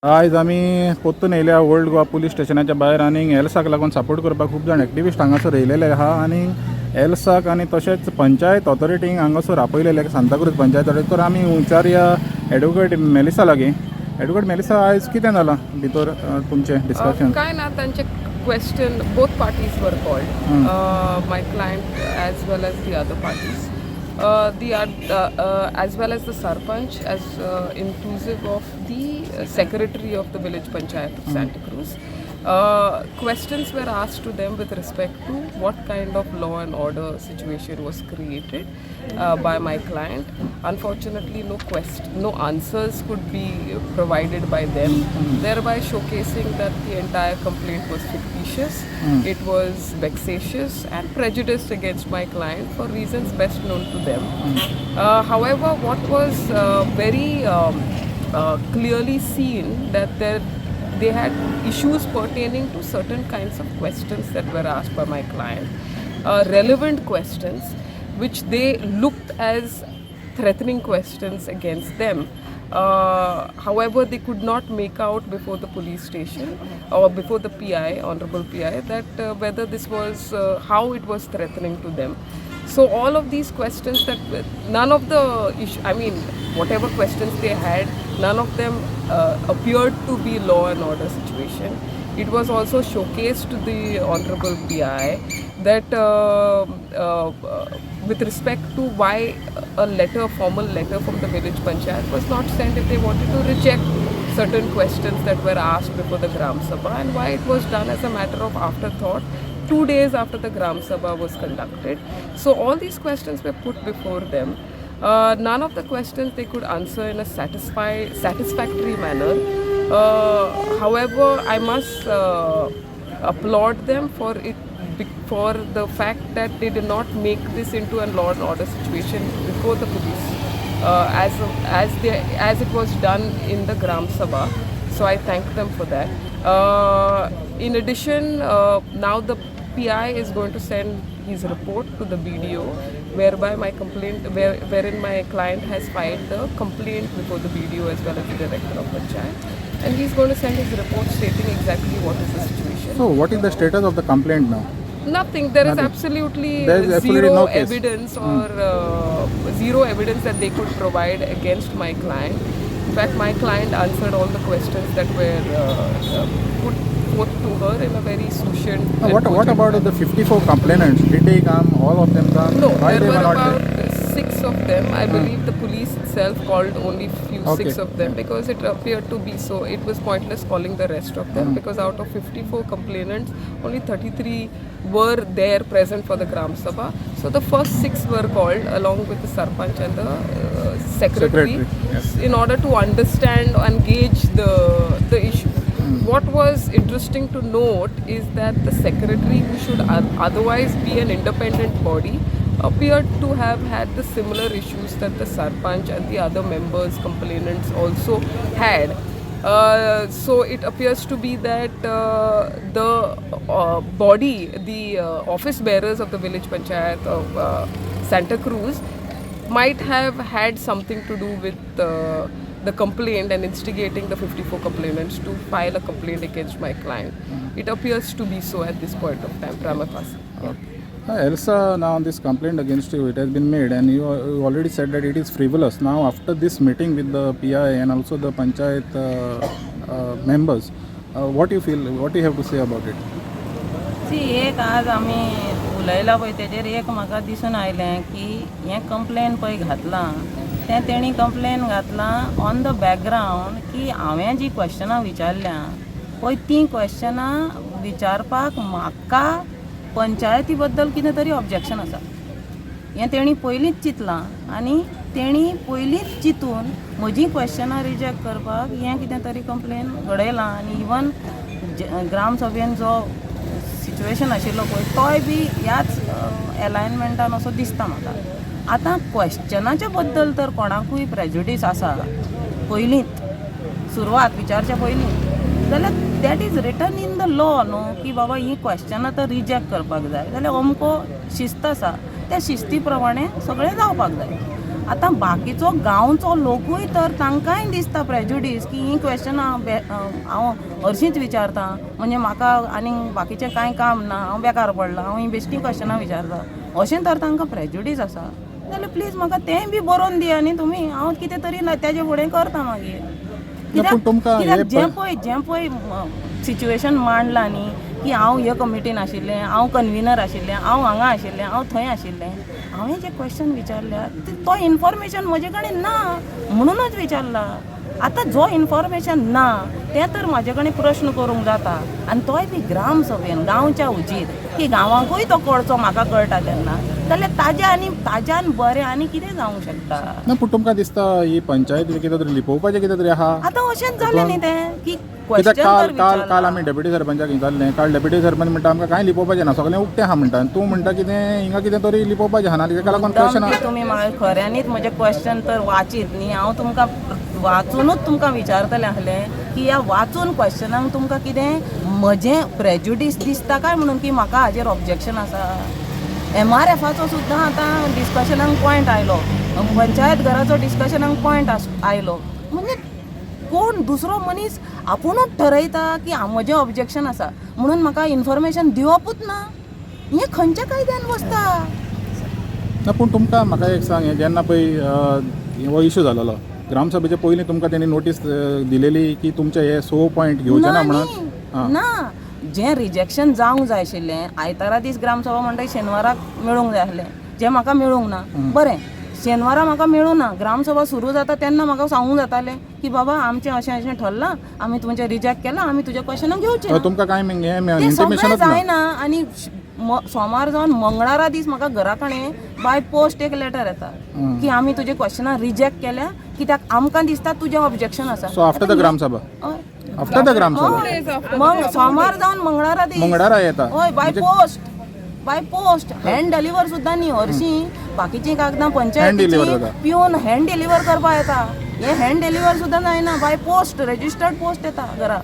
आज आमी पोत्तून येयल्या ओल्ड गोवा पुलीस स्टेशनाच्या भायर आनी एल्साक लागून सपोर्ट करपाक खूब जाण एक्टिविस्ट हांगासर येयलेले आहा आनी एल्साक आनी तशेंच पंचायत ऑथॉरिटींक हांगासर आपयलेले सांताक्रूज पंचायत ऑथॉरिटी. तर आमी विचारया एडवोकेट मेलिसा लागीं. एडवोकेट मेलिसा, आयज कितें जालां भितर तुमचें डिस्कशन? काय ना, तांचे क्वेश्चन बोथ पार्टीज वर called, my client as well as the other parties, as well as the sarpanch, as inclusive of the secretary of the village panchayat of Santa Cruz. Questions were asked to them with respect to what kind of law and order situation was created by my client. Unfortunately, no answers could be provided by them, thereby showcasing that the entire complaint was fictitious. It was vexatious and prejudiced against my client for reasons best known to them. However, what was very clearly seen that they had issues pertaining to certain kinds of questions that were asked by my client, relevant questions which they looked as threatening questions against them. However, they could not make out before the police station or before the PI, Honorable PI, that whether this was how it was threatening to them. So all of these questions, none of the whatever questions they had, none of them appeared to be law and order situation. It was also showcased to the Honorable PI that with respect to why a formal letter from the village panchayat was not sent if they wanted to reject certain questions that were asked before the Gram Sabha, and why it was done as a matter of afterthought 2 days after the Gram Sabha was conducted. So all these questions were put before them. None of the questions they could answer in a satisfactory manner. However, I must applaud them for the fact that they did not make this into a law and order situation before the police, as it was done in the Gram Sabha. So I thank them for that. In addition, now the PI is going to send his report to the BDO, wherein my client has filed the complaint before the BDO as well as the director of Panchayat, and he's going to send his report stating exactly what is the situation. So what is the status of the complaint now? Nothing. There is absolutely zero evidence or zero evidence that they could provide against my client. In fact, my client answered all the questions that were put forth to her in a very succinct. What about the 54 complainants? Did they come? All of them come? No, Why there they were not about there? 6 of them. I believe the police itself called only six of them because it appeared to be so. It was pointless calling the rest of them because out of 54 complainants, only 33 were there present for the Gram Sabha. So the first 6 were called along with the Sarpanch and the secretary. Yes. In order to understand and gauge the issue. What was interesting to note is that the secretary, who should otherwise be an independent body, appeared to have had the similar issues that the Sarpanch and the other members, complainants also had. So it appears to be that the body, the office bearers of the village panchayat of Santa Cruz might have had something to do with the complaint and instigating the 54 complainants to file a complaint against my client. It appears to be so at this point of time, prima facie. Elsa, now this complaint against you, it has been made, and you already said that it is frivolous. Now after this meeting with the PI and also the panchayat members, what do you feel? What do you have to say about it? सी एक आज आमी उलयला पळय तेजेर एक म्हाका दिसून आयलें की हें कंप्लेन पळय घातलां तें तेणी कंप्लेन घातलां ऑन द बॅकग्रावंड की हांवें जी क्वेश्चनां विचारल्यां पळय तीं क्वेश्चनां विचारपाक म्हाका पंचायती बद्दल कितें तरी ऑब्जेक्शन आसा हें तेणी पयलींच चिंतलां आनी तेणी पयलींच चिंतून म्हजीं क्वेश्चनां रिजेक्ट करपाक हें कितें तरी कंप्लेन घडयलां आनी इवन ग्राम सभेन जो सिच्युएशन आशिल्लो पळय तोय बी ह्याच अलायनमेंटान असो दिसता म्हाका. आतां क्वेश्चनाच्या बद्दल तर कोणाकूय प्रेजुडीस आसा पयलींच सुरवात विचारच्या पयलीं जाल्यार that is written in the law न्हू की बाबा ही क्वेश्चनां तर रिजेक्ट करपाक जाय जाल्यार अमको शिस्त आसा त्या शिस्ती प्रमाणे सगळें जावपाक जाय. आतां बाकीचो गांवचो लोकूय तर तांकांय दिसता प्रेजुडीस की ही क्वेश्चन हांव हरशींच विचारता, म्हणजे म्हाका आनीक बाकीचें कांय काम ना, हांव बेकार पडलां, हांव ही बेश्टी क्वेश्चनां विचारता, अशें तर तांकां प्रेजुडीस आसा. जाल्यार प्लीज म्हाका तेंय बी बरोवन दिया न्ही तुमी, हांव कितें तरी तेजे फुडें करता मागीर. कित्याक जें पळय सिच्युएशन मांडलां न्ही की हांव ह्या कमिटीन आशिल्लें, हांव कन्विनर आशिल्लें, हांव हांगा आशिल्लें, हांव थंय आशिल्लें, हांवें जे क्वेश्चन विचारल्या तो इन्फॉर्मेशन म्हजे कडेन ना म्हणूनच विचारला. आतां जो इन्फॉर्मेशन ना तें तर म्हाजे कडेन प्रश्न करूंक जाता, आनी तोय बी ग्राम सभेन गांवच्या उजीर की गांवांकूय तो कळचो म्हाका कळटा तेन्ना, जाल्यार ताज्यान बरें आनी कितें जावंक शकता. ना पूण तुमकां दिसता ही पंचायत कितें तरी लिपोवपाचें कितें तरी आहा? आतां अशेंच जालें न्ही तें की कित्याक काल आमी डेप्युटी सरपंचाक विचारलें, काल डेप्युटी सरपंच म्हणटा आमकां कांय लिपोवपाचें ना, सगळें उक्तें आहा म्हणटा, आनी तूं म्हणटा कितें हिंगा कितें तरी लिपोवपाचें आहा ना, ताका लागून क्वेश्चन. तुमी म्हाका खऱ्यांनीच म्हजे क्वेश्चन तर वाचीत न्ही, हांव तुमकां वाचूनच तुमकां विचारतलें आहलें की ह्या वाचून क्वेश्चनांक तुमकां कितें म्हजें प्रेजुडीस दिसता काय म्हणून की म्हाका हाजेर ऑब्जेक्शन आसा. MRFाचो सुद्दां आतां डिस्कशनाक पॉयंट आयलो, पंचायत घराचो डिस्कशनाक पॉयंट आयलो, म्हणजे कोण दुसरो मनीस आपुणूच ठरयता की म्हजें ऑब्जेक्शन आसा म्हणून म्हाका इन्फॉर्मेशन दिवपूच ना. हें खंयच्या कायद्यान बसता? ना पूण तुमकां म्हाका एक सांग, जेन्ना पळय हो इश्यू जालोलो ग्रामसभेचे पयलीं तुमकां तेणी नोटीस दिलेली की तुमचे हे 6 पॉयंट घेवचे ना म्हणून? ना, जें रिजेक्शन जावंक जाय आशिल्लें आयतारा दीस ग्रामसभा म्हणटा शेनवाराक मेळूंक जाय आसलें, जें म्हाका मेळूंक ना. बरें, शेनवारा म्हाका मेळूं ना, ग्रामसभा सुरू जाता तेन्ना म्हाका सांगूंक जातालें की बाबा आमचें अशें अशें ठरलां, आमी तुमचें रिजेक्ट केलां, आमी तुज्या क्वेश्चनाक घेवचें ना. तुमकां कांय इंटिमेशनच जायना. आनी सोमार जावन मंगळारा दीस म्हाका घरा कडेन बाय पोस्ट एक लेटर येता की आमी तुजे क्वेश्चनां रिजेक्ट केल्या कित्याक आमकां दिसता तुजें ऑब्जेक्शन आसा. So after the gramsabha? After the gramsabha सोमार जावन मंगळारा दीस येता. हय, बाय पोस्ट हँड डिलिव्हर सुद्दां न्ही, हरशीं बाकीचीं कागदां पंचायतीची पिवन हँड डिलिव्हर करपा येता, हें हँड डिलिव्हर सुद्दां जायना, बाय पोस्ट रजिस्टर्ड पोस्ट येता घरा.